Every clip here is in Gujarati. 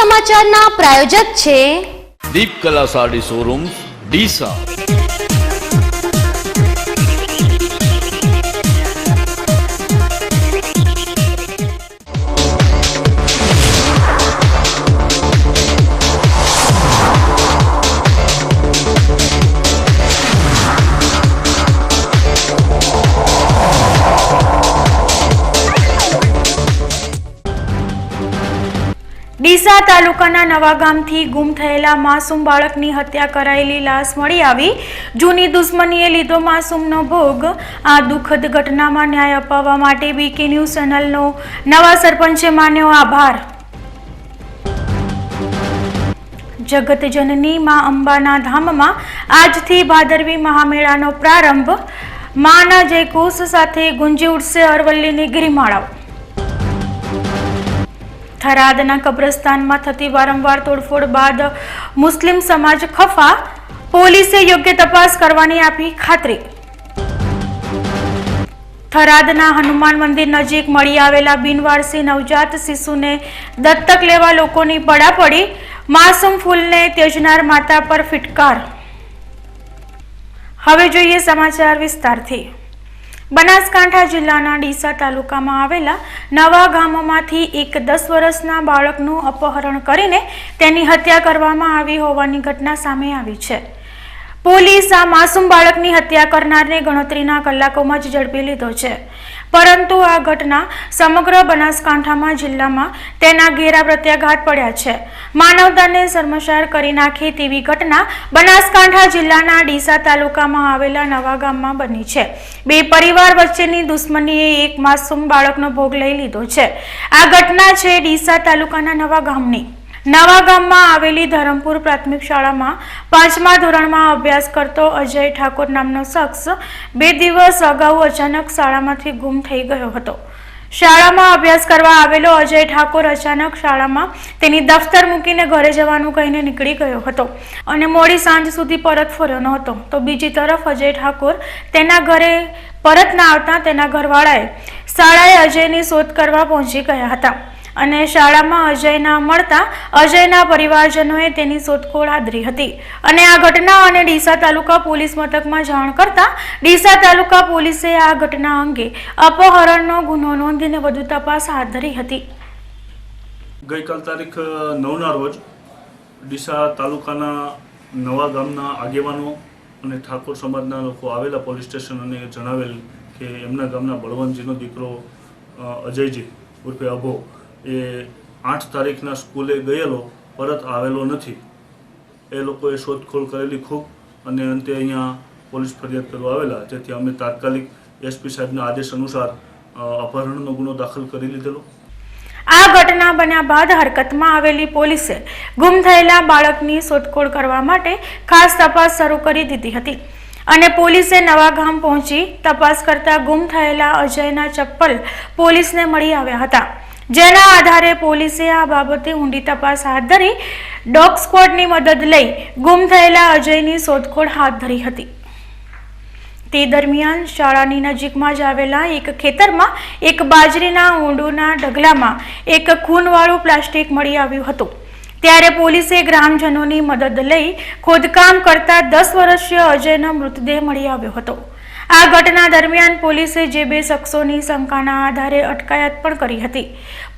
સમાચારના પ્રાયોજક છે દીપકલા સાડી શોરૂમ્સ ડીસા। ડીસા તાલુકાના નવાગામથી ગુમ થયેલા માસૂમ બાળકની હત્યા કરાયેલી લાશ મળી આવી। જૂની દુશ્મનીએ લીધો માસૂમનો ભોગ। આ દુઃખદ ઘટનામાં ન્યાય અપાવવા માટે બીકે ન્યૂઝ ચેનલનો નવા સરપંચે માન્યો આભાર। જગતજનની મા અંબાના ધામમાં આજથી ભાદરવી મહામેળાનો પ્રારંભ। માના જયઘોષ સાથે ગુંજી ઉઠશે અરવલ્લીની ગિરિમાળાઓ। થરાદના કબ્રસ્તાનમાં થતી વારંવાર તોડફોડ બાદ મુસ્લિમ સમાજ ખફા। પોલીસે યોગ્ય તપાસ કરવાની આપી ખાતરી। થરાદના હનુમાન મંદિર નજીક મળી આવેલા બિનવારસી નવજાત શિશુને દત્તક લેવા લોકોની પડાપડી। માસૂમ ફૂલને ત્યજનાર માતા પર ફિટકાર। હવે જોઈએ સમાચાર વિસ્તારથી। બનાસકાંઠા જિલ્લાના ડીસા તાલુકામાં આવેલા નવા ગામમાંથી એક 10 વર્ષના બાળકનું અપહરણ કરીને તેની હત્યા કરવામાં આવી હોવાની ઘટના સામે આવી છે। પોલીસ આ માસૂમ બાળકની હત્યા કરનારને ગણતરીના કલાકોમાં જ ઝડપી લીધો છે, પરંતુ આ ઘટના સમગ્ર બનાસકાંઠામાં જિલ્લામાં તેના ઘેરા પ્રત્યાઘાત પડ્યા છે। માનવતાને શર્મસાર કરી નાખે તેવી ઘટના બનાસકાંઠા જિલ્લાના ડીસા તાલુકામાં આવેલા નવા ગામમાં બની છે। બે પરિવાર વચ્ચેની દુશ્મનીએ એક માસૂમ બાળકનો ભોગ લઈ લીધો છે। આ ઘટના છે ડીસા તાલુકાના નવા ગામની। નવા ગામમાં આવેલી ધરમપુર પ્રાથમિક શાળામાં 5મા ધોરણમાં અભ્યાસ કરતો અજય ઠાકોર નામનો શખ્સ 2 દિવસ અગાઉ અચાનક શાળામાંથી ગુમ થઈ ગયો હતો। શાળામાં અભ્યાસ કરવા આવેલો અજય ઠાકોર અચાનક શાળામાં તેની દફતર મૂકીને ઘરે જવાનું કહીને નીકળી ગયો હતો અને મોડી સાંજ સુધી પરત ફર્યો ન હતો। તો બીજી તરફ અજય ઠાકોર તેના ઘરે પરત ના આવતા તેના ઘરવાળાએ શાળાએ અજયની શોધ કરવા પહોંચી ગયા હતા અને શાળામાં અજય ના મળતા અજયના પરિવારજનોએ તેની શોધખોળ આદરી હતી અને આ ઘટના અને ડીસા તાલુકા પોલીસ મથકમાં જાણ કરતા ડીસા તાલુકા પોલીસે આ ઘટના અંગે અપહરણનો ગુનો નોંધીને વધુ તપાસ હાથ ધરી હતી। ગઈકાલ તારીખ 9ના રોજ ડીસા તાલુકાના નવા ગામના આગેવાનો અને ઠાકોર સમાજના લોકો આવેલા પોલીસ સ્ટેશન અને જણાવેલ કે એમના ગામના બળવંતજીનો દીકરો અજયજી ઉર્ફે અભો એ 8 તારીખના સ્કૂલે ગયેલો પરત આવેલો નથી। એ લોકોએ શોધખોળ કરેલી ખૂબ અને અંતે અહીંયા પોલીસ ફરિયાદ કરવા આવેલા, જેથી અમે તાત્કાલિક એસપી સાહેબના આદેશ અનુસાર અપહરણનો ગુનો દાખલ કરી લીધેલો। આ ઘટના બન્યા બાદ હરકતમાં આવેલી પોલીસે ગુમ થયેલા બાળકની શોધખોળ કરવા માટે ખાસ તપાસ શરૂ કરી દીધી હતી અને પોલીસે નવા ગામ પહોંચી તપાસ કરતા ગુમ થયેલા અજયના ચપ્પલ પોલીસને મળી આવ્યા હતા, જેના આધારે પોલીસે આ બાબતે ઊંડી તપાસ હાથ ધરી ડોગ સ્ક્વોડની મદદ લઈ ગુમ થયેલા અજયની શોધખોળ હાથ ધરી હતી। તે દરમિયાન શાળાની નજીકમાં જ આવેલા એક ખેતરમાં એક બાજરીના ઊંડુના ઢગલામાં એક ખૂનવાળું પ્લાસ્ટિક મળી આવ્યું હતું, ત્યારે પોલીસે ગ્રામજનોની મદદ લઈ ખોદકામ કરતા 10 વર્ષીય અજયનો મૃતદેહ મળી આવ્યો હતો। આ ઘટના દરમિયાન પોલીસે જે 2 શખ્સોની શંકાના આધારે અટકાયત પણ કરી હતી।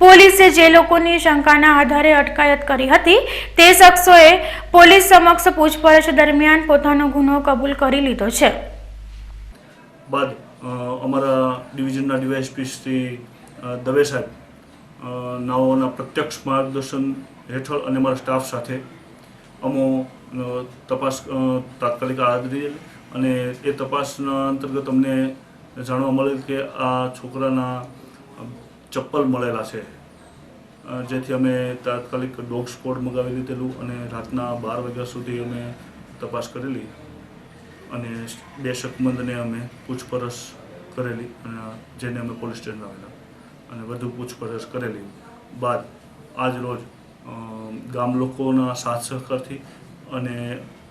પોલીસે જે લોકોની શંકાના આધારે અટકાયત કરી હતી તે શખ્સોએ પોલીસ સમક્ષ પૂછપરછ દરમિયાન પોતાનો ગુનો કબૂલ કરી લીધો છે। બાદ અમારા ડિવિઝનના ડીવાયએસપી શ્રી દવે સાહેબ નાઓના પ્રત્યક્ષ માર્ગદર્શન હેઠળ અને અમારા સ્ટાફ સાથે અમો તપાસ તાત્કાલિક હાથ ધરી અને એ તપાસના અંતર્ગત અમને જાણવા મળેલ કે આ છોકરાના ચપ્પલ મળેલા છે, જેથી અમે તાત્કાલિક ડોગ સ્ક્વોડ મંગાવી લીધેલું અને રાતના 12 વાગ્યા સુધી અમે તપાસ કરેલી અને 2 શકમંદને અમે પૂછપરછ કરેલી અને જેને અમે પોલીસ સ્ટેશન આવેલા અને વધુ પૂછપરછ કરેલી બાદ આજ રોજ ગામ લોકોના સાથ સહકારથી અને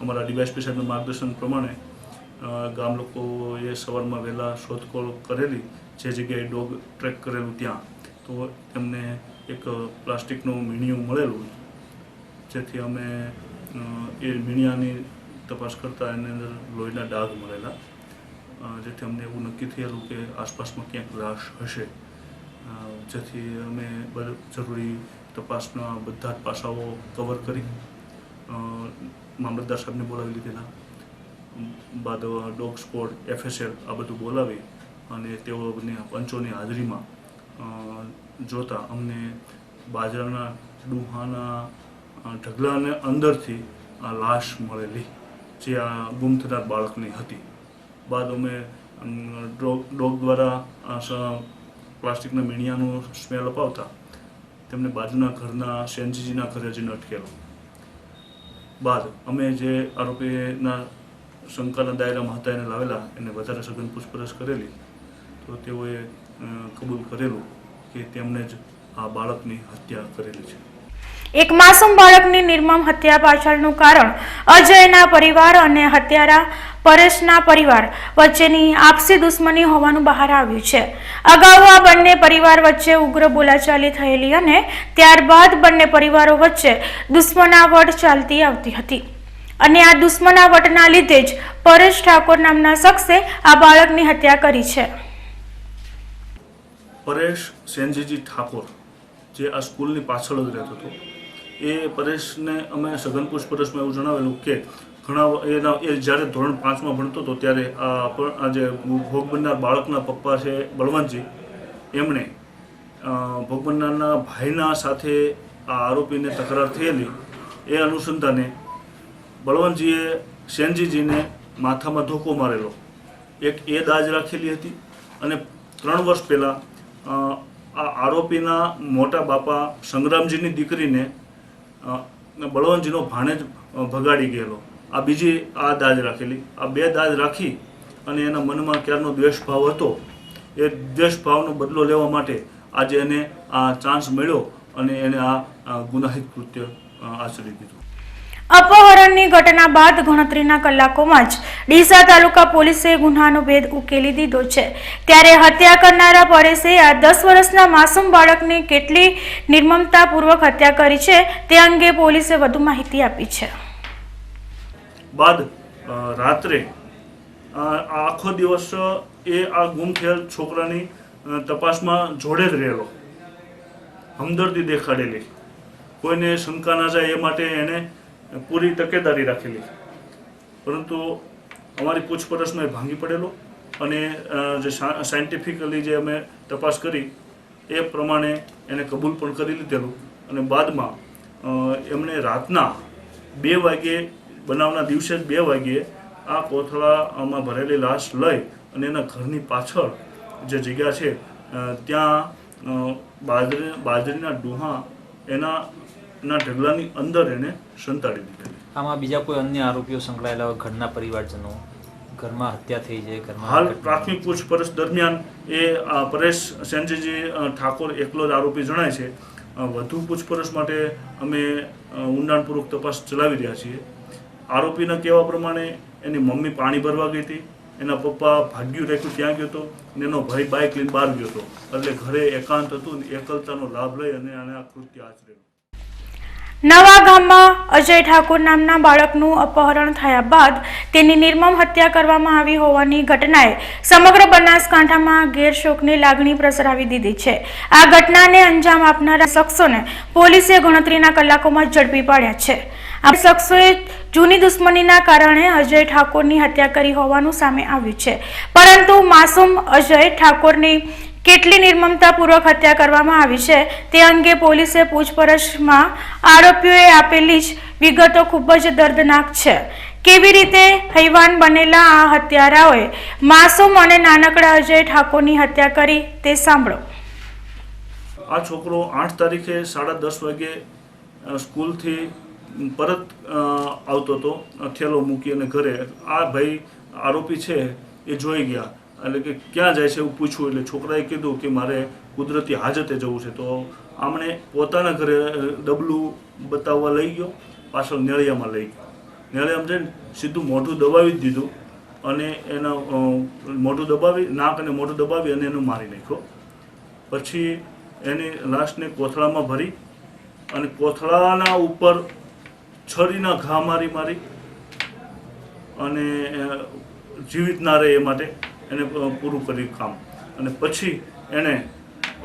અમારા ડીવાયએસપી સાહેબના માર્ગદર્શન પ્રમાણે ગામ લોકોએ સવારમાં વહેલા શોધખોળ કરેલી, જે જગ્યાએ ડોગ ટ્રેક કરેલું ત્યાં તો એમને એક પ્લાસ્ટિકનું મીણિયું મળેલું જેથી અમે એ મીણિયાની તપાસ કરતાં એની અંદર લોહીના ડાઘ મળેલા, જેથી અમને એવું નક્કી થયેલું કે આસપાસમાં ક્યાંક લાશ હશે, જેથી અમે જરૂરી તપાસના બધા જ પાસાઓ કવર કરી મામલતદાર સાહેબને બોલાવી લીધેલા. બાદ ડોગ સ્કોડ, FSL આ બધું બોલાવી અને તેઓની પંચોની હાજરીમાં જોતા અમને બાજરાના ડુહાના ઢગલાને અંદરથી આ લાશ મળેલી, જે આ ગુમ થનાર બાળકની હતી. બાદ અમે ડોગ દ્વારા પ્લાસ્ટિકના મીણિયાનું સ્મેલ અપાવતા તેમને બાજુના ઘરના સેનજીજીના ઘરે જઈને અટકેલો. બાદ અમે જે આરોપીના શંકાના દાયરામાં હતા એને લાવેલા, એને વધારે સઘન પૂછપરછ કરેલી તો તેઓએ કબૂલ કરેલું કે તેમણે જ આ બાળકની હત્યા કરેલી છે. એક માસૂમ બાળકની નિર્મમ હત્યા પાછળનું કારણ અજયના પરિવાર અને હત્યારા પરેશના પરિવાર વચ્ચેની આપસી દુશ્મની હોવાનું બહાર આવ્યું છે. અગાઉ આ બંને પરિવાર વચ્ચે ઉગ્ર બોલાચાલી થયેલી અને ત્યારબાદ બંને પરિવારો વચ્ચે દુશ્મનાવટ ચાલતી આવતી હતી અને આ દુશ્મનાવટના લીધે જ પરેશ ઠાકોર નામના શખ્સે આ બાળકની હત્યા કરી છે. પરેશ સેનજીજી ઠાકોર જે આ સ્કૂલની પાછળ જ રહેતો હતો, એ પરેશને અમે સઘન પૂછપરછમાં એવું જણાવેલું કે એ જ્યારે ધોરણ 5માં ભણતો હતો ત્યારે આ જે ભોગ બનનાર બાળકના પપ્પા છે બળવંતજી, એમણે ભોગ બનનારના ભાઈના સાથે આ આરોપીને તકરાર થયેલી. એ અનુસંધાને બળવંતજીએ સેનજીજીને માથામાં ધોકો મારેલો, એક એ દાજ રાખેલી હતી અને 3 વર્ષ પહેલાં આ આરોપીના મોટા બાપા સંગ્રામજીની દીકરીને બળવંતજીનો ભાણેજ ભગાડી ગયેલો, આ બીજી આ દાજ રાખેલી. આ 2 દાજ રાખી અને એના મનમાં ક્યારનો દ્વેષભાવ હતો, એ દ્વેષભાવનો બદલો લેવા માટે આજે એને આ ચાન્સ મળ્યો અને એને આ ગુનાહિત કૃત્ય આચરી દીધું. અપહરણની ઘટના બાદ ગણતરીના કલાકોમાં જ ડીસા તાલુકા પોલીસે ગુનાનો ભેદ ઉકેલી દીધો છે. ત્યારે હત્યા કરનારા પરેશે આ 10 વર્ષના માસૂમ બાળકની કેટલી નિર્મમતાપૂર્વક હત્યા કરી છે તે અંગે પોલીસે વધુ માહિતી આપી છે. બાદ રાત્રે આખો દિવસ એ આ ગુમ થયેલ છોકરાની તપાસમાં જોડે જ રહેલો, હમદર્દી દેખાડેલી, કોઈને શંકા ના જાય એ માટે એને પૂરી તકેદારી રાખેલી. પરંતુ અમારી પૂછપરછમાં એ ભાંગી પડેલો અને જે સાયન્ટિફિકલી જે અમે તપાસ કરી એ પ્રમાણે એને કબૂલ પણ કરી લીધેલું. અને બાદમાં એમણે રાતના 2 વાગ્યે, બનાવના દિવસે જ 2 વાગ્યે આ કોથળામાં ભરેલી લાશ લઈ અને એના ઘરની પાછળ જે જગ્યા છે ત્યાં બાજરીના ડુહા એના ઢગલાની અંદર એને સંતાડી દીધેલી. આમાં બીજા કોઈ અન્ય આરોપીઓ સંકળાયેલા હોય, ઘરના પરિવારજનો, ઘરમાં હત્યા થઈ છે? હાલ પ્રાથમિક પૂછપરછ દરમિયાન એ પરેશ સેનજીજી ઠાકોર એકલો જ આરોપી જણાય છે. વધુ પૂછપરછ માટે અમે ઊંડાણપૂર્વક તપાસ ચલાવી રહ્યા છીએ. આરોપીના કહેવા પ્રમાણે એની મમ્મી પાણી ભરવા ગઈ હતી, એના પપ્પા ભાગ્યું રાખ્યું ત્યાં ગયો હતો અને એનો ભાઈ બાઇક લઈને બહાર ગયો હતો, એટલે ઘરે એકાંત હતું ને એકલતાનો લાભ લઈ અને આને આ કૃત્ય આચરેલું. નવા ગામમાં અજય ઠાકોર નામના બાળકનું અપહરણ થયા બાદ તેની નિર્મમ હત્યા કરવામાં આવી હોવાની ઘટનાએ સમગ્ર બનાસકાંઠામાં ઘેરશોકની લાગણી પ્રસરાવી દીધી છે. આ ઘટનાને અંજામ આપનારા શખ્સોને પોલીસે ગણતરીના કલાકોમાં ઝડપી પાડ્યા છે. આ શખ્સોએ જૂની દુશ્મનીના કારણે અજય ઠાકોરની હત્યા કરી હોવાનું સામે આવ્યું છે. પરંતુ માસૂમ અજય ઠાકોરની કેટલી નિર્મમતાપૂર્વક હત્યા કરવામાં આવી છે તે અંગે પોલીસે પૂછપરછમાં આરોપીઓએ આપેલી જ વિગતો ખૂબ જ દર્દનાક છે. કેવી રીતે હૈવાન બનેલા આ હત્યારાઓએ માસૂમ અને નાનકડા અજય ઠાકોરની હત્યા કરી તે સાંભળો. આ છોકરો 8 તારીખે 10:30 વાગે સ્કૂલથી પરત આવતો હતો, થેલો મૂકી અને ઘરે. આ ભાઈ આરોપી છે એ જોઈ ગયા, એટલે કે ક્યાં જાય છે એવું પૂછ્યું, એટલે છોકરાએ કીધું કે મારે કુદરતી હાજતે જવું છે. તો આમણે પોતાના ઘરે ડબલું બતાવવા લઈ ગયો, પાછળ નેળિયામાં લઈ ગયો. નેળિયામાં જઈને સીધું મોઢું દબાવી જ દીધું અને એના મોઢું દબાવી, નાક અને મોઢું દબાવી અને એનું મારી નાખ્યો. પછી એની લાશને કોથળામાં ભરી અને કોથળાના ઉપર છરીના ઘા મારી અને જીવિત ના રહે એ માટે એને પૂરું કર્યું કામ. અને પછી એણે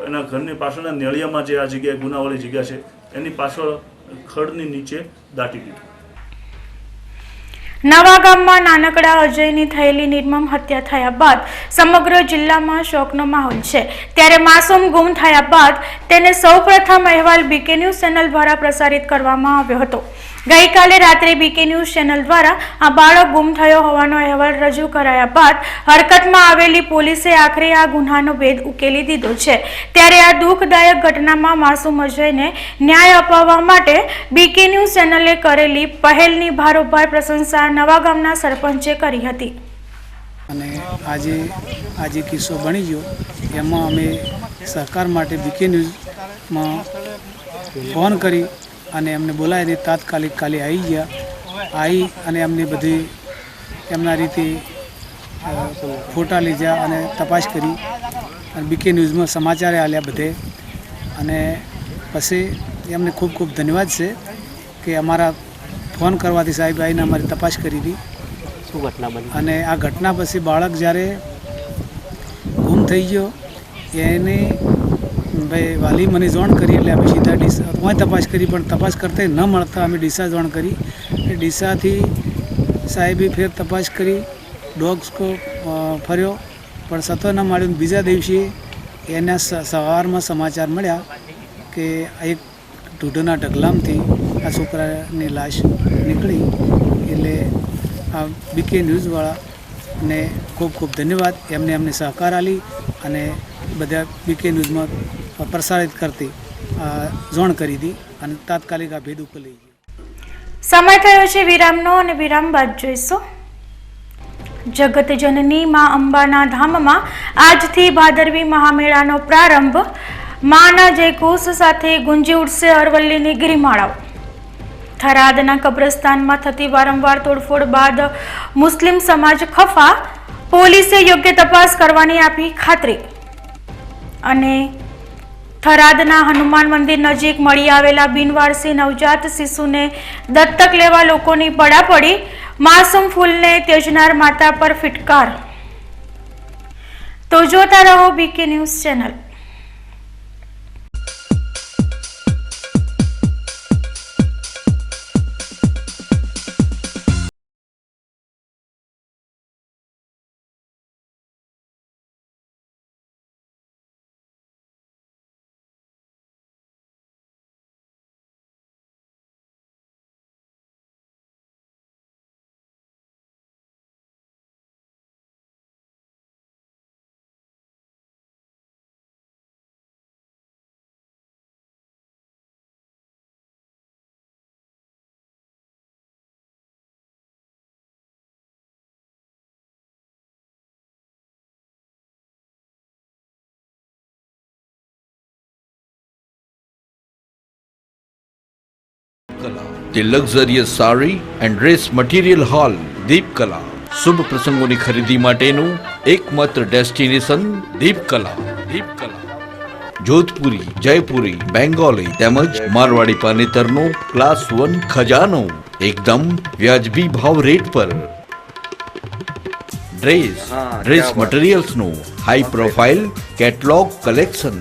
એના ઘરની પાછળના નેળિયામાં જે આ જગ્યાએ ગુનાવાળી જગ્યા છે એની પાછળ ખડની નીચે દાટી દીધું. નવા ગામમાં નાનકડા અજયની થયેલી નિર્મમ હત્યા થયા બાદ સમગ્ર જિલ્લામાં શોકનો માહોલ છે. ત્યારે માસૂમ ગુમ થયા બાદ તેને સૌપ્રથમ અહેવાલ બીકે ન્યૂઝ ચેનલ દ્વારા પ્રસારિત કરવામાં આવ્યો હતો. ગઈકાલે રાત્રે બીકે ન્યૂઝ ચેનલ દ્વારા આ બાળક ગુમ થયો હોવાનો અહેવાલ રજૂ કરાયા બાદ હરકતમાં આવેલી પોલીસે આખરે આ ગુન્હાનો ભેદ ઉકેલી દીધો છે. ત્યારે આ દુઃખદાયક ઘટનામાં માસૂમ અજયને ન્યાય અપાવવા માટે બીકે ન્યૂઝ ચેનલે કરેલી પહેલની ભારોભાર પ્રશંસા નવા ગામના સરપંચે કરી હતી. અને આજે કિસ્સો બની ગયો એમાં અમે સહકાર માટે બીકે ન્યૂઝમાં ફોન કરી અને એમને બોલાવી તાત્કાલિક કાલે આવી ગયા. અને એમની બધી એમના રીતે ફોટા લીધા અને તપાસ કરી અને બીકે ન્યૂઝમાં સમાચાર આલ્યા બધે. અને પછી એમને ખૂબ ખૂબ ધન્યવાદ છે કે અમારા ફોન કરવાથી સાહેબ આવીને અમારી તપાસ કરી હતી. અને આ ઘટના પછી બાળક જ્યારે ગુમ થઈ ગયો એને ભાઈ વાલી મને જાણ કરી એટલે અમે સીધા ડીસા તપાસ કરી, પણ તપાસ કરતા ન મળતા અમે ડીસા જાણ કરી. ડીસાથી સાહેબે ફેર તપાસ કરી, ડોગ્સકો ફર્યો પણ સતો ન મળ્યું. બીજા દિવસે એના સવારમાં સમાચાર મળ્યા કે એક ઢૂઢના ઢગલામથી આ છોકરાની લાશ નીકળી. એટલે આ બીકે ન્યૂઝવાળાને ખૂબ ખૂબ ધન્યવાદ. એમને સહકાર આપી અને બધા બીકે ન્યૂઝમાં પ્રસારિત કરતી જાણ કરી હતી અને તાત્કાલિક આ ભેદ ઉકેલી ગયો. સમય થયો છે વિરામનો અને વિરામ બાદ જોઈશું. જગતજનની મા અંબાના ધામમાં આજથી ભાદરવી મહામેળાનો પ્રારંભ. માના જયઘોષ સાથે ગુંજી ઉઠશે અરવલ્લીની ગિરિમાળાઓ. થરાદના કબ્રસ્તાનમાં થતી વારંવાર તોડફોડ બાદ મુસ્લિમ સમાજ ખફા. પોલીસે યોગ્ય તપાસ કરવાની આપી ખાતરી. અને થરાદના હનુમાન મંદિર નજીક મળી આવેલા બિનવારસી નવજાત શિશુને દત્તક લેવા લોકોની પડાપડી. માસૂમ ફૂલને ત્યજનાર માતા પર ફિટકાર. તો જોતા રહો BK news channel. The luxurious saree and dress material hall Deepkala. શુભ પ્રસંગોની ખરીદી માટેનું એકમાત્ર ડેસ્ટિનેશન દીપકલા. જોધપુરી, જયપુરી, બેંગોલી તેમજ મારવાડી પાનેતરનો ક્લાસ 1 ખજાનો એકદમ વ્યાજબી ભાવ રેટ પર. ડ્રેસ મટીરિયલ્સનું હાઈ પ્રોફાઇલ કેટલોગ કલેક્શન.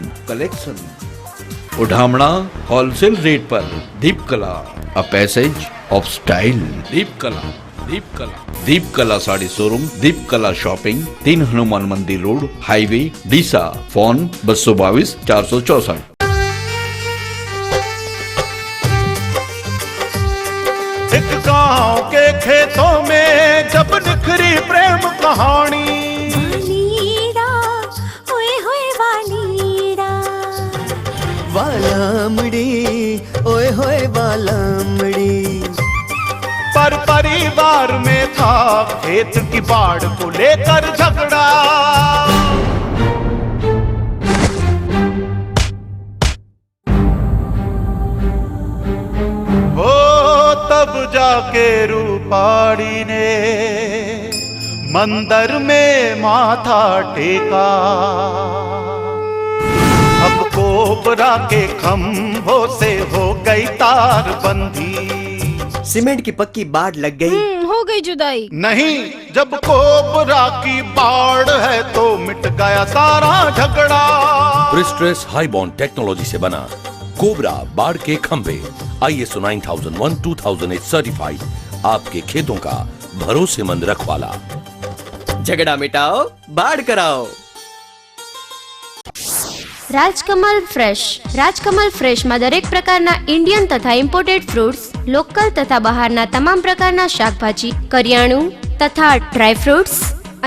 ઉઢામણા હોલસેલ રેટ પર. Deepkala, a passage of style. Deepkala sari showroom, Deepkala shopping, 3 Hanuman Mandir road, highway, Deesa. Phone 222 464. एक गांव के खेतों में जब निखरी प्रेम कहानी. वालमड़ी ओए होए वालमड़ी. पर परिवार में था खेत की बाढ़ को लेकर झगड़ा. वो तब जाके रूपाड़ी ने मंदिर में माथा टेका. अब कोबरा के खंभों से हो गई तार बंदी. सीमेंट की पक्की बाढ़ लग गई। हो गई जुदाई। नहीं, जब कोबरा की बाढ़ है तो मिट गया सारा झगड़ा। ब्रिस्ट्रेस हाईबॉन्ड टेक्नोलॉजी से बना कोबरा बाढ़ के खंभे ISO 9001/2008 सर्टिफाइड, आपके खेतों का भरोसेमंद रखवाला। झगड़ा मिटाओ, बाढ़ कराओ। રાજકમલ ફ્રેશમાં દરેક પ્રકારના ઇન્ડિયન તથા ઇમ્પોર્ટેડ ફ્રૂટ્સ, લોકલ તથા બહારના તમામ પ્રકારના શાકભાજી, કરિયાણું તથા ડ્રાય ફ્રૂટ્સ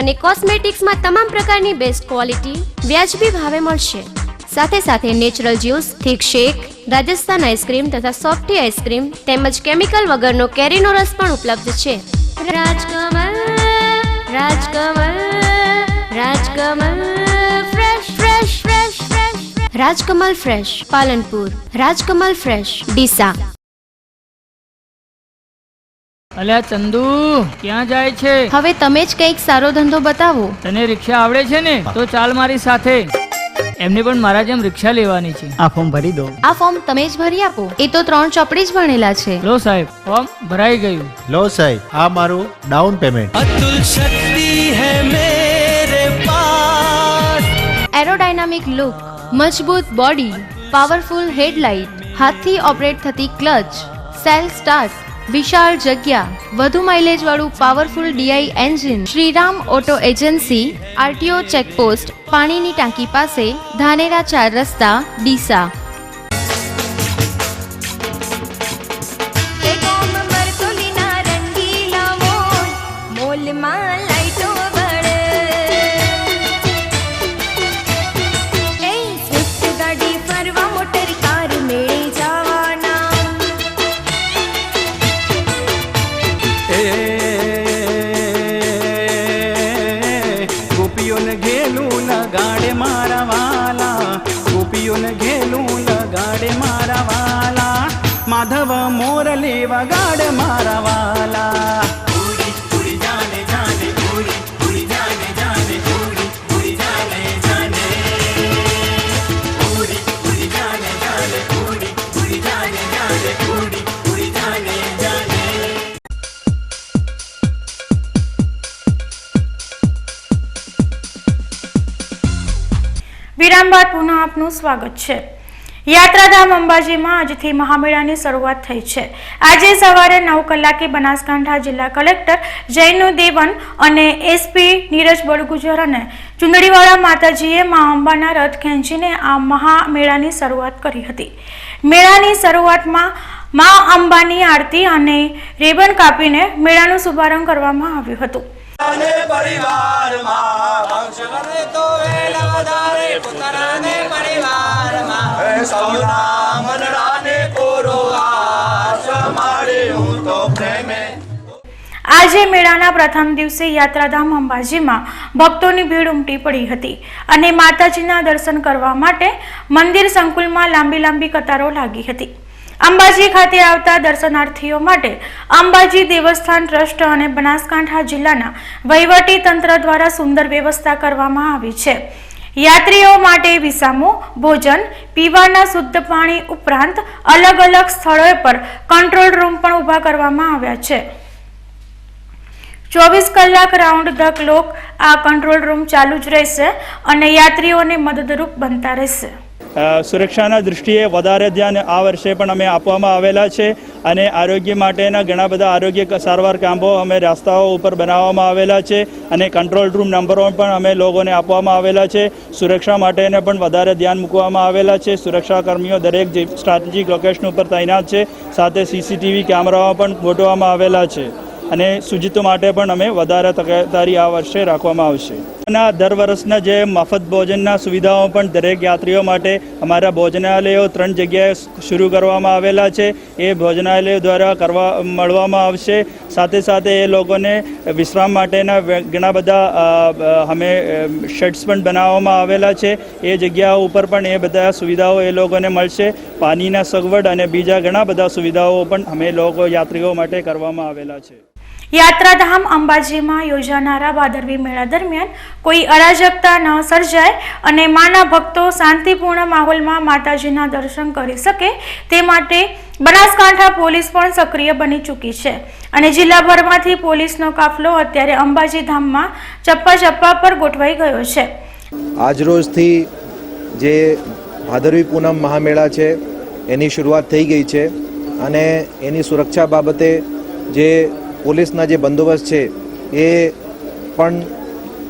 અને કોસ્મેટિક્સમાં તમામ પ્રકારની બેસ્ટ ક્વોલિટી વ્યાજબી ભાવે મળશે. સાથે natural juice, thick shake, Rajasthan ice cream તથા સોફ્ટી આઈસ્ક્રીમ તેમજ કેમિકલ વગરનો કેરીનો રસ પણ ઉપલબ્ધ છે. Rajkamal fresh Palanpur, Rajkamal fresh Deesa. અલ્યા ચંદુ, ક્યાં જાય છે? હવે તમે જ કંઈક સારો ધંધો બતાવો. તને રિક્ષા આવડે છે ને? તો ચાલ મારી સાથે. એમને પણ મારા જેમ રિક્ષા લેવાની છે. આ ફોર્મ ભરી દો. આ ફોર્મ તમે જ ભરી આપો. એ તો 3 ચોપડી જ ભણેલા છે. લો સાહેબ, ફોર્મ ભરાઈ ગયું. લો સાહેબ, આ મારું ડાઉન પેમેન્ટ. अतुल शक्ति है मेरे पास। એરોડાયનામિક લુક, મજબૂત બોડી, પાવરફુલ હેડલાઇટ, હાથથી ઓપરેટ થતી ક્લચ, સેલ્ફ સ્ટાર્ટ, વિશાળ જગ્યા, વધુ માઇલેજ વાળું powerful DI engine. Shriram auto agency, RTO checkpost, પાણીની ટાંકી પાસે, ધાનેરા 4 રસ્તા, ડીસા. ગોપીઓને ઘેલું લગાડે મારા વાલા, ગોપીઓને ઘેલું લગાડે મારા વાલા, માધવ મોરલી વગાડે મારા વાલા. વિરામ બાદ પુનઃ આપનું સ્વાગત છે. યાત્રાધામ અંબાજીમાં આજથી મહામેળાની શરૂઆત થઈ છે. આજે સવારે 9 કલાકે બનાસકાંઠા જિલ્લા કલેક્ટર જૈનુ દેવન અને SP નીરજ બળગુજર અને ચુંદડીવાળા માતાજીએ મા અંબાના રથ ખેંચીને આ મહામેળાની શરૂઆત કરી હતી. મેળાની શરૂઆતમાં મા અંબાની આરતી અને રેબન કાપીને મેળાનો શુભારંભ કરવામાં આવ્યું હતું. આજે મેળાના પ્રથમ દિવસે યાત્રાધામ અંબાજીમાં ભક્તોની ભીડ ઉમટી પડી હતી અને માતાજીના દર્શન કરવા માટે મંદિર સંકુલમાં લાંબી કતારો લાગી હતી. અંબાજી ખાતે આવતા દર્શનાર્થીઓ માટે અંબાજી દેવસ્થાન ટ્રસ્ટ અને બનાસકાંઠા જિલ્લાના વહીવટી તંત્ર દ્વારા સુંદર વ્યવસ્થા કરવામાં આવી છે. યાત્રીઓ માટે વિસામો, ભોજન, પીવાના શુદ્ધ પાણી ઉપરાંત અલગ સ્થળોએ પર કંટ્રોલ રૂમ પણ ઊભા કરવામાં આવ્યા છે. 24 કલાક રાઉન્ડ ધ ક્લોક આ કંટ્રોલ રૂમ ચાલુ જ રહેશે અને યાત્રીઓને મદદરૂપ બનતા રહેશે. સુરક્ષાના દૃષ્ટિએ વધારે ધ્યાન આ વર્ષે પણ અમે આપવામાં આવેલા છે અને આરોગ્ય માટેના ઘણા બધા આરોગ્ય સારવાર કેમ્પો અમે રસ્તાઓ ઉપર બનાવવામાં આવેલા છે અને કંટ્રોલ રૂમ નંબરો પણ અમે લોકોને આપવામાં આવેલા છે. સુરક્ષા માટેને પણ વધારે ધ્યાન મૂકવામાં આવેલા છે. સુરક્ષા કર્મીઓ દરેક સ્ટ્રેટેજિક લોકેશન ઉપર તૈનાત છે. સાથે CCTV કેમેરાઓ પણ ગોઠવવામાં આવેલા છે અને શુચિત્વ માટે પણ અમે વધારે તકેદારી આ વર્ષે રાખવામાં આવશે. દર વર્ષના જે મફત ભોજનના સુવિધાઓ પણ દરેક યાત્રીઓ માટે અમારા ભોજનાલયો 3 જગ્યાએ શરૂ કરવામાં આવેલા છે. એ ભોજનાલયો દ્વારા મળવામાં આવશે. સાથે એ લોકોને વિશ્રામ માટેના ઘણા બધા અમે શેડ્સ પણ બનાવવામાં આવેલા છે. એ જગ્યાઓ ઉપર પણ એ બધા સુવિધાઓ એ લોકોને મળશે. પાણીના સગવડ અને બીજા ઘણા બધા સુવિધાઓ પણ અમે લોકો યાત્રીઓ માટે કરવામાં આવેલા છે. યાત્રાધામ અંબાજીમાં યોજાનારા ભાદરવી મેળા દરમિયાન કોઈ અરાજકતા ન સર્જાય અને માના ભક્તો શાંતિપૂર્ણ માહોલમાં માતાજીના દર્શન કરી શકે તે માટે બનાસકાંઠા પોલીસ પણ સક્રિય બની ચૂકી છે અને જિલ્લાભરમાંથી પોલીસનો કાફલો અત્યારે અંબાજી ધામમાં ચપ્પા પર ગોઠવાઈ ગયો છે. આજરોજથી જે ભાદરવી પૂનમ મહામેળા છે એની શરૂઆત થઈ ગઈ છે અને એની સુરક્ષા બાબતે જે પોલીસના જે બંદોબસ્ત છે એ પણ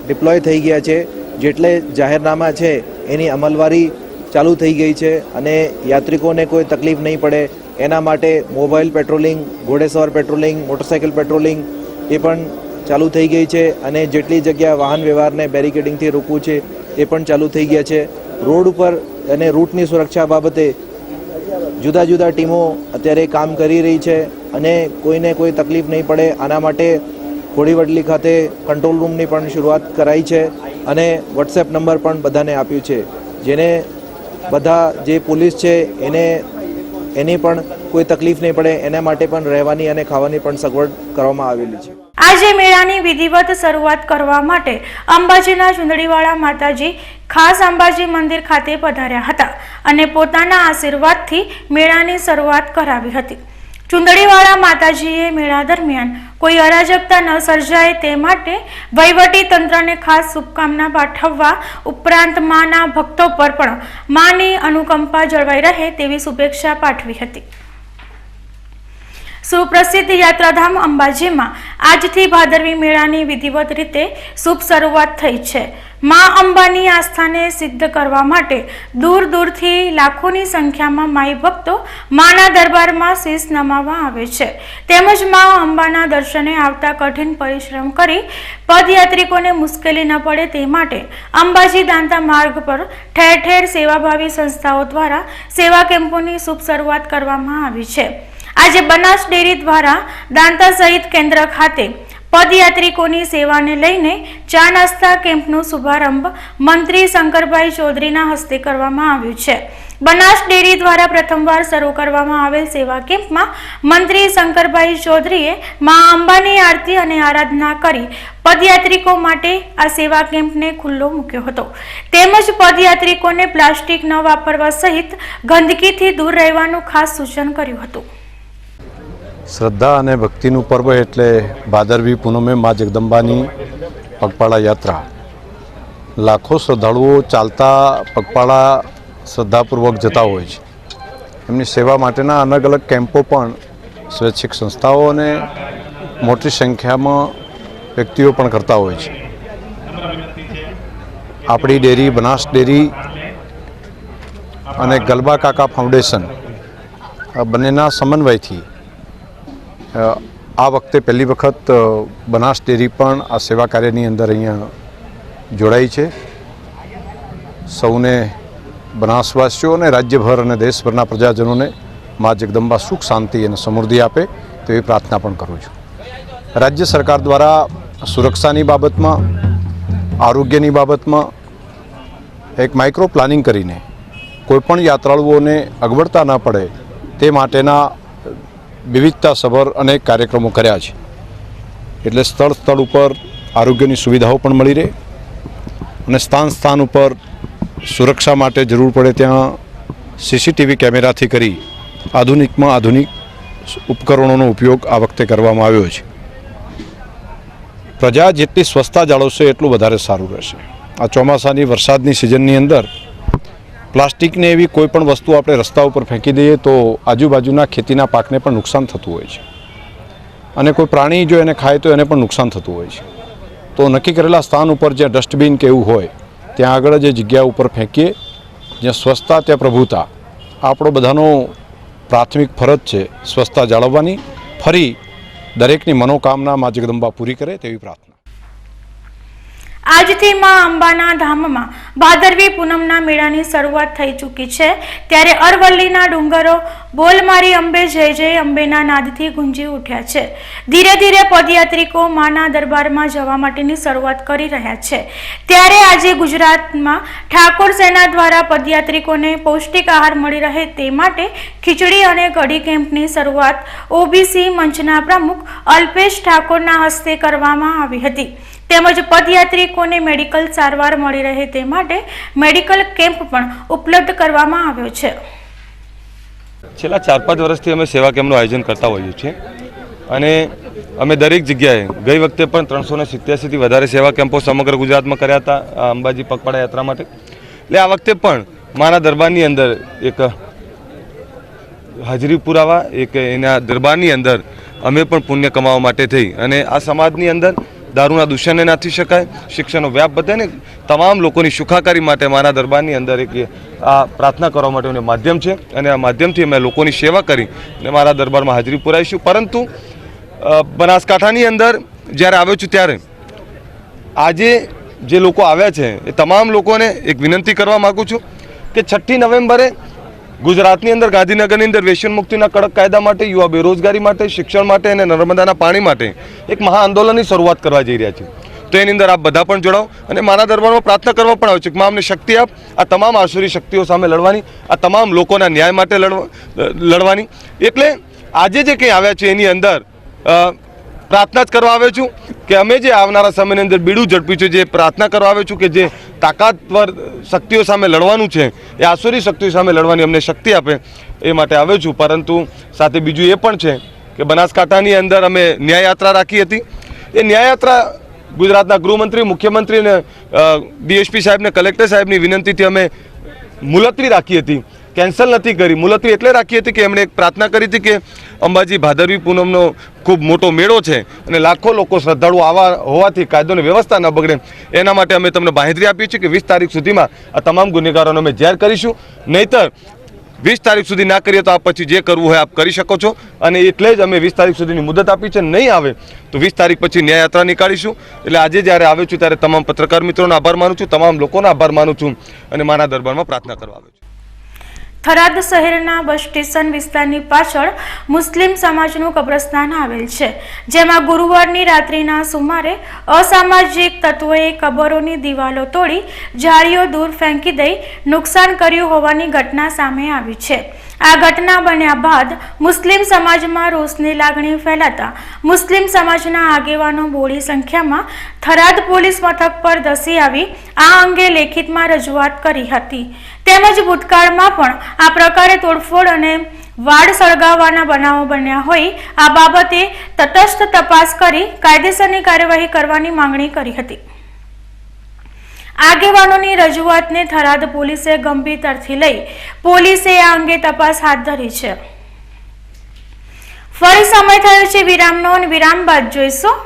ડિપ્લોય થઈ ગયા છે. જેટલે જાહેરનામા છે એની અમલવારી ચાલુ થઈ ગઈ છે અને યાત્રિકોને કોઈ તકલીફ નહીં પડે એના માટે મોબાઈલ પેટ્રોલિંગ, ઘોડેસવાર પેટ્રોલિંગ, મોટરસાઇકલ પેટ્રોલિંગ એ પણ ચાલુ થઈ ગઈ છે અને જેટલી જગ્યા વાહન વ્યવહારને બેરિકેડિંગથી રોકવું છે એ પણ ચાલુ થઈ ગયા છે. રોડ ઉપર અને રૂટની સુરક્ષા બાબતે જુદા જુદા ટીમો અત્યારે કામ કરી રહી છે અને કોઈને કોઈ તકલીફ નહીં પડે આના માટે ખોડીવડલી ખાતે કંટ્રોલ રૂમની પણ શરૂઆત કરાઈ છે અને વોટ્સએપ નંબર પણ બધાને આપ્યું છે, જેને બધા જે પોલીસ છે એની પણ કોઈ તકલીફ નહીં પડે એના માટે પણ રહેવાની અને ખાવાની પણ સગવડ કરવામાં આવેલી છે. આજે મેળાની વિધિવત શરૂઆત કરવા માટે અંબાજીના ચુંદડીવાળા માતાજી ખાસ અંબાજી મંદિર ખાતે પધાર્યા હતા અને પોતાના આશીર્વાદથી મેળાની શરૂઆત કરાવી હતી. ચુંદડીવાળા માતાજીએ મેળા દરમિયાન કોઈ અરાજકતા ન સર્જાય તે માટે વહીવટી તંત્રને ખાસ શુભકામના પાઠવવા ઉપરાંત માના ભક્તો પર પણ માની અનુકંપા જળવાઈ રહે તેવી શુભેચ્છા પાઠવી હતી. સુપ્રસિદ્ધ યાત્રાધામ અંબાજીમાં આજથી ભાદરવી મેળાની વિધિવત રીતે શુભ શરૂઆત થઈ છે. મા અંબાની આસ્થાને સિદ્ધ કરવા માટે દૂર દૂરથી લાખોની સંખ્યામાં માઈ ભક્તો માના દરબારમાં શીશ નમાવવા આવે છે. તેમજ મા અંબાના દર્શને આવતા કઠિન પરિશ્રમ કરી પદયાત્રિકોને મુશ્કેલી ન પડે તે માટે અંબાજી દાંતા માર્ગ પર ઠેર ઠેર સેવાભાવી સંસ્થાઓ દ્વારા સેવા કેમ્પોની શુભ શરૂઆત કરવામાં આવી છે. આજે બનાસ ડેરી દ્વારા દાંતા સહિત કેન્દ્ર ખાતે પદયાત્રિકોની સેવાને લઈને ચા નાસ્તા કેમ્પનો શુભારંભ મંત્રી શંકરભાઈ ચૌધરીના હસ્તે કરવામાં આવ્યું છે. બનાસ ડેરી દ્વારા પ્રથમવાર શરૂ કરવામાં આવેલ સેવા કેમ્પમાં મંત્રી શંકરભાઈ ચૌધરીએ મા અંબાની આરતી અને આરાધના કરી પદયાત્રિકો માટે આ સેવા કેમ્પને ખુલ્લો મૂક્યો હતો. તેમજ પદયાત્રિકોને પ્લાસ્ટિક ન વાપરવા સહિત ગંદકીથી દૂર રહેવાનું ખાસ સૂચન કર્યું હતું. શ્રદ્ધા અને ભક્તિનું પર્વ એટલે ભાદરવી પૂનમે મા જગદંબાની પગપાળા યાત્રા. લાખો શ્રદ્ધાળુઓ ચાલતા પગપાળા શ્રદ્ધાપૂર્વક જતા હોય છે. એમની સેવા માટેના અલગ અલગ કેમ્પો પણ સ્વૈચ્છિક સંસ્થાઓ અને મોટી સંખ્યામાં વ્યક્તિઓ પણ કરતા હોય છે. આપણી ડેરી, બનાસ ડેરી અને ગલબા કાકા ફાઉન્ડેશન આ બંનેના સમન્વયથી આ વખતે પહેલી વખત બનાસ ડેરી પણ આ સેવા કાર્યની અંદર અહીંયા જોડાઈ છે. સૌને બનાસવાસીઓ અને રાજ્યભર અને દેશભરના પ્રજાજનોને મા જગદંબા સુખ, શાંતિ અને સમૃદ્ધિ આપે તેવી પ્રાર્થના પણ કરું છું. રાજ્ય સરકાર દ્વારા સુરક્ષાની બાબતમાં, આરોગ્યની બાબતમાં એક માઇક્રો પ્લાનિંગ કરીને કોઈપણ યાત્રાળુઓને અગવડતા ન પડે તે માટેના વિવિધતાસભર અનેક કાર્યક્રમો કર્યા છે. એટલે સ્થળ સ્થળ ઉપર આરોગ્યની સુવિધાઓ પણ મળી રહે અને સ્થાન સ્થાન ઉપર સુરક્ષા માટે જરૂર પડે ત્યાં સીસીટીવી કેમેરાથી કરી આધુનિકમાં આધુનિક ઉપકરણોનો ઉપયોગ આ વખતે કરવામાં આવ્યો છે. પ્રજા જેટલી સ્વચ્છતા જાળવશે એટલું વધારે સારું રહેશે. આ ચોમાસાની વરસાદની સિઝનની અંદર પ્લાસ્ટિકને એવી કોઈ પણ વસ્તુ આપણે રસ્તા ઉપર ફેંકી દઈએ તો આજુબાજુના ખેતીના પાકને પણ નુકસાન થતું હોય છે અને કોઈ પ્રાણી જો એને ખાય તો એને પણ નુકસાન થતું હોય છે. તો નક્કી કરેલા સ્થાન ઉપર જ્યાં ડસ્ટબિન કે એવું હોય ત્યાં આગળ જે જગ્યા ઉપર ફેંકીએ, જ્યાં સ્વચ્છતા ત્યાં પ્રભુતા. આપણો બધાનો પ્રાથમિક ફરજ છે સ્વચ્છતા જાળવવાની. ફરી દરેકની મનોકામના મા જગદંબા પૂરી કરે તેવી પ્રાર્થના. આજથી માં અંબાના ધામમાં ભાદરવી પૂનમના મેળાની શરૂઆત થઈ ચૂકી છે, ત્યારે અરવલ્લીના ડુંગરો બોલ મારી અંબે જય જય અંબેના નાદથી ગુંજી ઉઠ્યા છે. ધીરે ધીરે પદયાત્રિકો માના દરબારમાં જવા માટેની શરૂઆત કરી રહ્યા છે. ત્યારે આજે ગુજરાતમાં ઠાકોર સેના દ્વારા પદયાત્રિકોને પૌષ્ટિક આહાર મળી રહે તે માટે ખીચડી અને કઢી કેમ્પની શરૂઆત ઓબીસી મંચના પ્રમુખ અલ્પેશ ઠાકોરના હસ્તે કરવામાં આવી હતી. તેમજ પદયાત્રિકોને મેડિકલ સારવાર મળી રહે તે માટે મેડિકલ કેમ્પ પણ ઉપલબ્ધ કરવામાં આવ્યો છે. છેલ્લા 4-5 વર્ષથી અમે સેવા કેમ્પનું આયોજન કરતા હોઈએ છીએ અને અમે દરેક જગ્યાએ ગઈ વખતે પણ 387થી વધારે સેવા કેમ્પો સમગ્ર ગુજરાતમાં કર્યા હતા અંબાજી પગપાળા યાત્રા માટે. એટલે આ વખતે પણ મારા દરબારની અંદર એક હાજરી પુરાવા એક એના દરબારની અંદર અમે પણ પુણ્ય કમાવા માટે થઈ અને આ સમાજની અંદર દારૂના દૂષણને નાથી શકાય, શિક્ષણનો વ્યાપ વધે ને તમામ લોકોની સુખાકારી માટે મારા દરબારની અંદર એક આ પ્રાર્થના કરવા માટેનું માધ્યમ છે અને આ માધ્યમથી અમે લોકોની સેવા કરી અને મારા દરબારમાં હાજરી પુરાવીશું. પરંતુ બનાસકાંઠાની અંદર જ્યારે આવ્યો છું ત્યારે આજે જે લોકો આવ્યા છે એ તમામ લોકોને એક વિનંતી કરવા માગું છું કે 6મી નવેમ્બરે ગુજરાતની અંદર ગાંધીનગરની અંદર વ્યસન મુક્તિના કડક કાયદા માટે, યુવા બેરોજગારી માટે, શિક્ષણ માટે અને નર્મદાના પાણી માટે એક મહા આંદોલનની શરૂઆત કરવા જઈ રહ્યા છે. તો એની અંદર આપ બધા પણ જોડાઓ અને મારા દરબારમાં પ્રાર્થના કરવા પણ આવે છે કે માં અમને શક્તિ આપ આ તમામ આસુરી શક્તિઓ સામે લડવાની, આ તમામ લોકોના ન્યાય માટે લડવાની. એટલે આજે જે કંઈ આવ્યા છે એની અંદર પ્રાર્થના જ કરવા આવ્યો છું કે અમે જે આવનારા સમયની અંદર બીડું ઝડપ્યું છે, જે પ્રાર્થના કરવા આવ્યો છું કે જે તાકાતવર શક્તિઓ સામે લડવાનું છે, એ આસુરી શક્તિઓ સામે લડવાની અમને શક્તિ આપે એ માટે આવ્યો છું. પરંતુ સાથે બીજું એ પણ છે કે બનાસકાંઠાની અંદર અમે ન્યાયયાત્રા રાખી હતી. એ ન્યાયયાત્રા ગુજરાતના ગૃહમંત્રી, મુખ્યમંત્રી અને ડીએસપી સાહેબને, કલેક્ટર સાહેબની વિનંતીથી અમે મુલતવી રાખી હતી, કેન્સલ નથી કરી. મુલતવી એટલે રાખી હતી કે એમણે એક પ્રાર્થના કરી હતી કે અંબાજી ભાદરવી પૂનમનો ખૂબ મોટો મેળો છે અને લાખો લોકો શ્રદ્ધાળુ આવા હોવાથી કાયદોની વ્યવસ્થા ન બગડે એના માટે અમે તમને બાંહેધરી આપીએ છીએ કે 20 તારીખ સુધીમાં આ તમામ ગુનેગારોને અમે જાહેર કરીશું. નહીંતર 20 તારીખ સુધી ના કરીએ તો આપ પછી જે કરવું હોય આપ કરી શકો છો અને એટલે જ અમે 20 તારીખ સુધીની મુદત આપી છે. નહીં આવે તો 20 તારીખ પછી ન્યાયયાત્રા નીકાળીશું. એટલે આજે જ્યારે આવ્યો છું ત્યારે તમામ પત્રકાર મિત્રોનો આભાર માનું છું, તમામ લોકોનો આભાર માનું છું અને મારા દરબારમાં પ્રાર્થના કરવા આવ્યો છું. થરાદ શહેરના બસ સ્ટેશન વિસ્તારની પાછળ મુસ્લિમ સમાજનું કબ્રસ્તાન આવેલ છે, જેમાં ગુરુવારની રાત્રિના સુમારે અસામાજિક તત્વોએ કબરોની દિવાલો તોડી જાળીઓ દૂર ફેંકી દઈ નુકસાન કર્યું હોવાની ઘટના સામે આવી છે. આ ઘટના બન્યા બાદ મુસ્લિમ સમાજમાં રોષની લાગણી ફેલાતા મુસ્લિમ સમાજના આગેવાનો બોડી સંખ્યામાં થરાદ પોલીસ મથક પર ધસી આવી આ અંગે લેખિતમાં રજૂઆત કરી હતી. તેમજ ભૂતકાળમાં પણ આ પ્રકારે તોડફોડ અને વાડ સળગાવવાના બનાવો બન્યા હોય આ બાબતે તટસ્થ તપાસ કરી કાયદેસરની કાર્યવાહી કરવાની માંગણી કરી હતી. આગેવાનોની રજૂઆતને થરાદ પોલીસે ગંભીરતાથી લઈ પોલીસે આ અંગે તપાસ હાથ ધરી છે. ફરી સમય થયો છે વિરામનો અને વિરામ બાદ જોઈશું.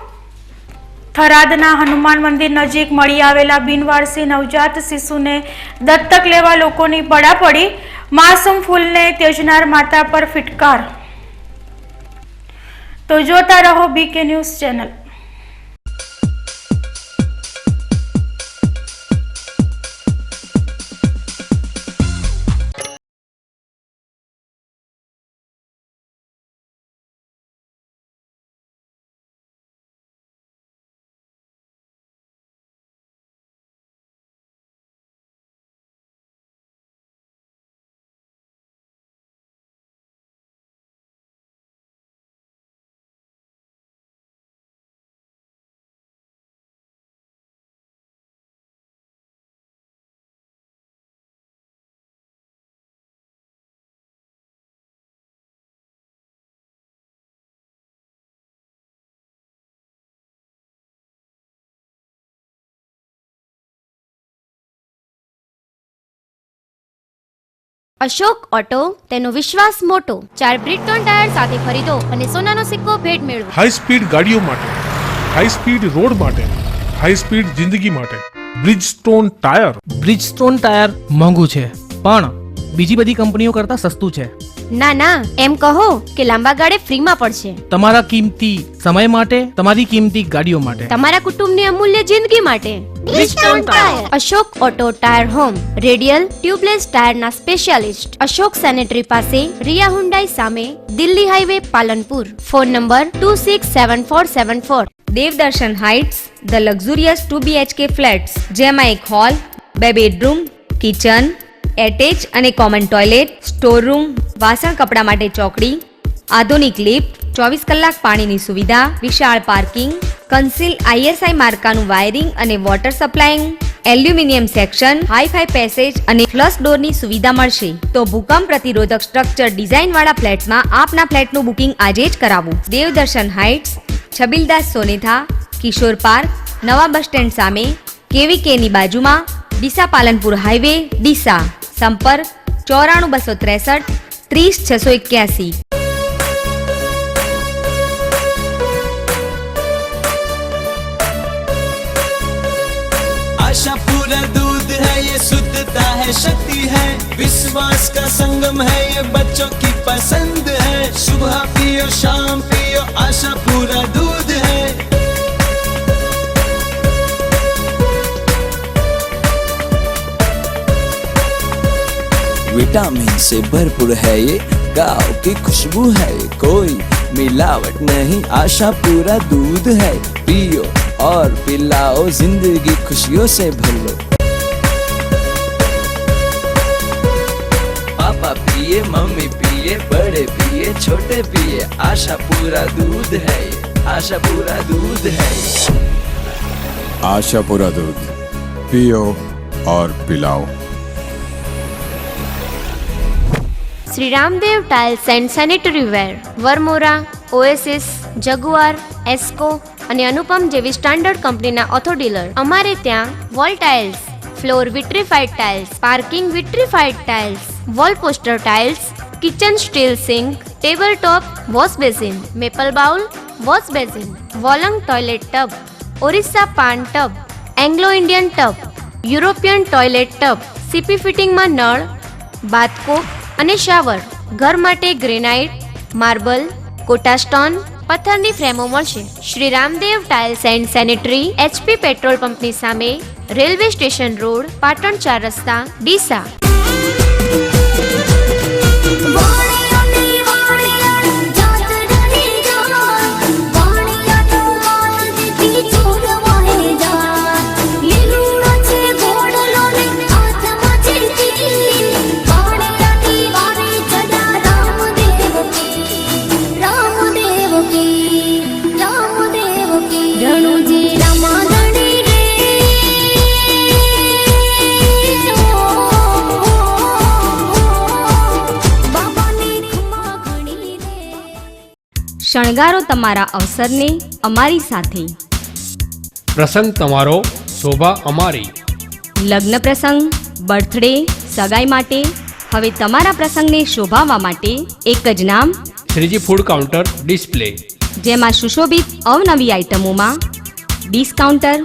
થરાદના હનુમાન મંદિર નજીક મળી આવેલા બિનવારસી નવજાત શિશુને દત્તક લેવા લોકોની પડાપડી, માસૂમ ફૂલને ત્યજનાર માતા પર ફિટકાર. તો જોતા રહો BK news channel. Ashok auto, તેનો વિશ્વાસ મોટો. 4 બ્રિટોન ટાયર સાથે ખરીદો અને સોનાનો સિક્કો ભેટ મેળવો. હાઈ સ્પીડ ગાડીઓ માટે, હાઈ સ્પીડ રોડ માટે, હાઈ સ્પીડ જિંદગી માટે બ્રિજસ્ટોન ટાયર. બ્રિજસ્ટોન ટાયર મોંઘું છે પણ બીજી બધી કંપનીઓ કરતાં સસ્તું છે. ના ના, એમ કહો કે લાંબા ગાળે ફ્રીમાં પડશે. તમારા કિંમતી સમય માટે, તમારી કિંમતી ગાડીઓ માટે, તમારા કુટુંબની અમૂલ્ય જિંદગી માટે. Ashok auto tyre home, radial tubeless ટાયરના સ્પેશિયાલિસ્ટ. અશોક સેનેટરી પાસે, રિયા હુન્ડાઈ સામે, Delhi highway, Palanpur. Phone number 267474. Devdarshan heights, the luxurious 2 BHK flats, જેમાં એક હોલ, 2 બેડરૂમ, કિચન, એટેચ અને કોમન ટોયલેટ, સ્ટોર રૂમ, વાસણ કપડા માટે ચોકડી, આધુનિક લિફ્ટ, 24 કલાક પાણીની સુવિધા, વિશાળ પાર્કિંગ, કન્સીલ ISI માર્કાનું વાયરિંગ અને water supplying, aluminium section, hi fi passage અને ફ્લશ ડોરની સુવિધા મળશે. તો ભૂકંપ પ્રતિરોધક સ્ટ્રક્ચર ડિઝાઇન વાળા ફ્લેટમાં આપના ફ્લેટનું બુકિંગ આજે જ કરાવો. દેવદર્શન હાઇટ્સ, છબીલદાસ સોનેથા, કિશોર પાર્ક, નવા બસ સ્ટેન્ડ સામે, KVK ની બાજુમાં, ડીસા પાલનપુર હાઈવે, ડીસા. સંપર્ક 94263 30681. आशा पूरा दूध है, ये शुद्धता है, शक्ति है, विश्वास का संगम है, ये बच्चों की पसंद है. सुबह पियो शाम पियो, आशा पूरा दूध है. विटामिन से भरपूर है, ये गाँव की खुशबू है, कोई मिलावट नहीं, आशा पूरा दूध है. पियो और पिलाओ, जिंदगी खुशियों से भर लो. पापा पिए, मम्मी पिए, बड़े पिए, छोटे पिए, आशा पूरा दूध है, आशा पूरा दूध है. आशा पूरा दूध पियो और पिलाओ. Shri Ramdev tiles and sanitary ware, Varmora, Oasis, Jaguar, એસ્કો અને અનુપમ જેવી સ્ટાન્ડર્ડ કંપનીના ઓથો ડીલર. અમારે ત્યાં wall tiles, floor vitrified tiles, parking vitrified tiles, wall poster tiles, kitchen steel sink, table top wash basin, maple bowl wash basin, વોલંગ toilet tub, Orissa pan tub, Anglo Indian tub, European toilet tub, CP ફિટિંગમાં નળ, બાથકોક અને શાવર. ઘર માટે ગ્રેનાઇટ, માર્બલ, કોટા સ્ટોન, પથ્થરની ફ્રેમો મળશે. Shri Ramdev tiles and sanitary, HP petrol પંપની સામે, રેલવે સ્ટેશન રોડ, પાટણ 4 રસ્તા, ડીસા. શણગારો તમારા અવસરને અમારી સાથે. પ્રસંગ તમારો, શોભા અમારી. લગ્ન પ્રસંગ, બર્થડે, સગાઈ માટે હવે તમારા પ્રસંગને શોભાવવા માટે એક જ નામ, શ્રીજી ફૂડ કાઉન્ટર ડિસ્પ્લે. જેમાં સુશોભિત અવનવી આઇટમોમાં dish counter,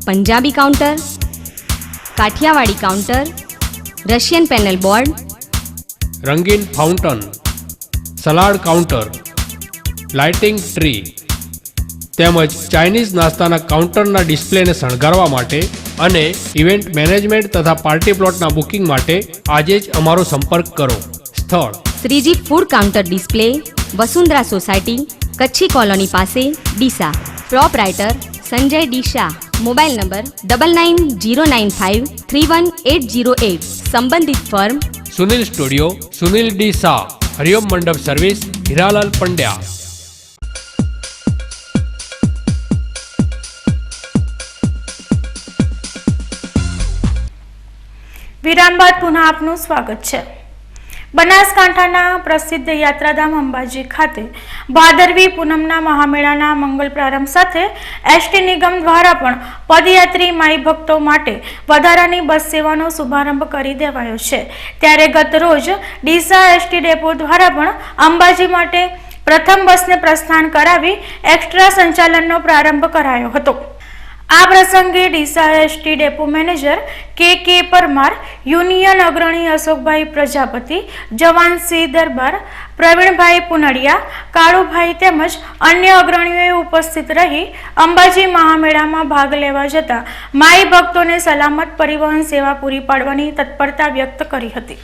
Punjabi counter, Kathiyawadi counter, Russian panel board, રંગીન fountain, salad counter, lighting tree તેમજ ચાઇનીઝ નાસ્તાના કાઉન્ટરના ડિસ્પ્લેને શણગારવા માટે અને ઇવેન્ટ મેનેજમેન્ટ તથા પાર્ટી પ્લોટના બુકિંગ માટે આજે જ અમારો સંપર્ક કરો. સ્થળ Shreeji food counter display, Vasundhara society, Kutchi colony પાસે, Deesa. Proprietor Sanjay D Shah. Mobile number 9909531808. સંબંધિત firm Sunil studio, Sunil D Shah, Hariom Mandap service, Hiralal Pandya. વિરામ બાદ પુનઃ આપનું સ્વાગત છે. બનાસકાંઠાના પ્રસિદ્ધ યાત્રાધામ અંબાજી ખાતે ભાદરવી પૂનમના મહામેળાના મંગલ પ્રારંભ સાથે એસટી નિગમ દ્વારા પણ પદયાત્રી માઈ ભક્તો માટે વધારાની બસ સેવાનો શુભારંભ કરી દેવાયો છે. ત્યારે ગત રોજ ડીસા એસટી ડેપો દ્વારા પણ અંબાજી માટે પ્રથમ બસને પ્રસ્થાન કરાવી એક્સ્ટ્રા સંચાલનનો પ્રારંભ કરાયો હતો. આ પ્રસંગે ડીસા એસટી ડેપો મેનેજર કે પરમાર, યુનિયન અગ્રણી અશોકભાઈ પ્રજાપતિ, જવાનસિંહ દરબાર, પ્રવીણભાઈ પુનડિયા, કાળુભાઈ તેમજ અન્ય અગ્રણીઓએ ઉપસ્થિત રહી અંબાજી મહામેળામાં ભાગ લેવા જતા માઈ ભક્તોને સલામત પરિવહન સેવા પૂરી પાડવાની તત્પરતા વ્યક્ત કરી હતી.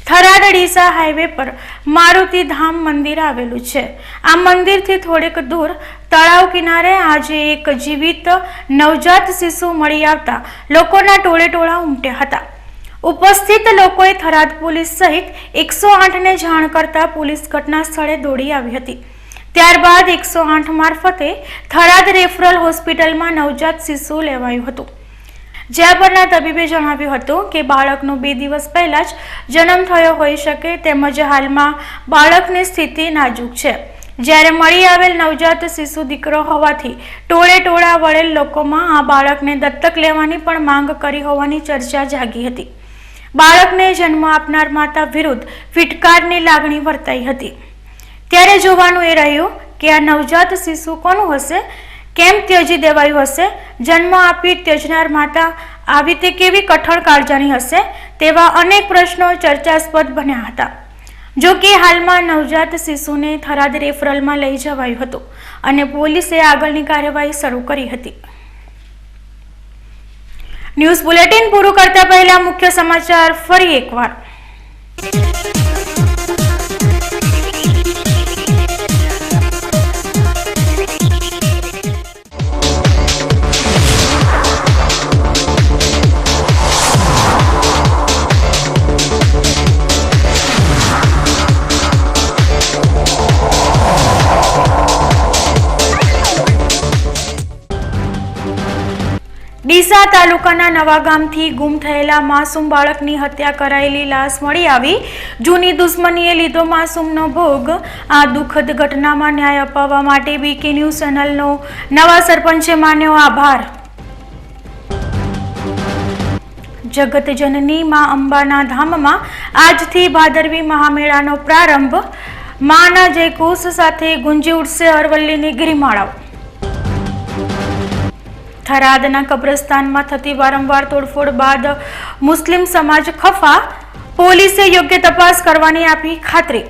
થરાદ ડીસા હાઈવે પર મારુતિ ધામ મંદિર આવેલું છે. આ મંદિરથી થોડેક દૂર તળાવ કિનારે આજે એક જીવિત નવજાત શિશુ મળી આવતા લોકોના ટોળેટોળા ઉમટ્યા હતા. ઉપસ્થિત લોકોએ થરાદ પોલીસ સહિત 108ને જાણ કરતા પોલીસ ઘટના સ્થળે દોડી આવી હતી. ત્યારબાદ 108 મારફતે થરાદ રેફરલ હોસ્પિટલમાં નવજાત શિશુ લેવાયું હતું. જ્યાં પરના તબીબે જણાવ્યું હતું કે બાળકનો 2 દિવસ પહેલા જ જન્મ થયો હોઈ શકે તેમજ હાલમાં બાળકની સ્થિતિ નાજુક છે. જ્યારે મળી આવેલ નવજાત શિશુ દીકરો હોવાથી ટોળેટોળા વળેલ લોકોમાં આ બાળકને દત્તક લેવાની પણ માંગ કરી હોવાની ચર્ચા જાગી હતી. બાળકને જન્મ આપનાર માતા વિરુદ્ધ ફિટકારની લાગણી વર્તાઈ હતી. ત્યારે જોવાનું એ રહ્યું કે આ નવજાત શિશુ કોનું હશે, કેમ ત્યજી દેવાયું હશે, જન્મ આપી ત્યજનાર માતા આવી તે કેવી કઠણ કાળજાની હશે તેવા અનેક પ્રશ્નો ચર્ચાસ્પદ બન્યા હતા. જો કે હાલમાં નવજાત શિશુને થરાદ રેફરલમાં લઈ જવાયું હતું અને પોલીસે આગળની કાર્યવાહી શરૂ કરી હતી. ન્યૂઝ બુલેટિન પૂરું કરતા પહેલા મુખ્ય સમાચાર ફરી એકવાર. ડીસા તાલુકાના નવાગામથી ગુમ થયેલા માસૂમ બાળકની હત્યા કરાયેલી લાશ મળી આવી. જૂની દુશ્મનીએ લીધો માસૂમનો ભોગ. આ દુઃખદ ઘટનામાં ન્યાય અપાવવા માટે બીકે ન્યૂઝ ચેનલનો નવા સરપંચે માન્યો આભાર. જગતજનની મા અંબાના ધામમાં આજથી ભાદરવી મહામેળાનો પ્રારંભ. માના જયઘોષ સાથે ગુંજી ઉઠશે અરવલ્લીની ગિરિમાળાઓ. થરાદના કબ્રસ્તાનમાં થતી વારંવાર તોડફોડ બાદ મુસ્લિમ સમાજ ખફા. પોલીસે યોગ્ય તપાસ કરવાની આપી ખાતરી.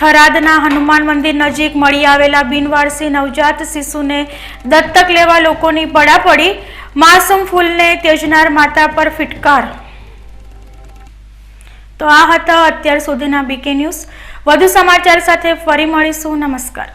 થરાદના હનુમાન મંદિર નજીક મળી આવેલા બિનવારસી નવજાત શિશુને દત્તક લેવા લોકોની પડાપડી. માસૂમ ફૂલને ત્યજનાર માતા પર ફિટકાર. તો આ હતા અત્યાર સુધીના બીકે ન્યૂઝ. વધુ સમાચાર સાથે ફરી મળીશું. નમસ્કાર.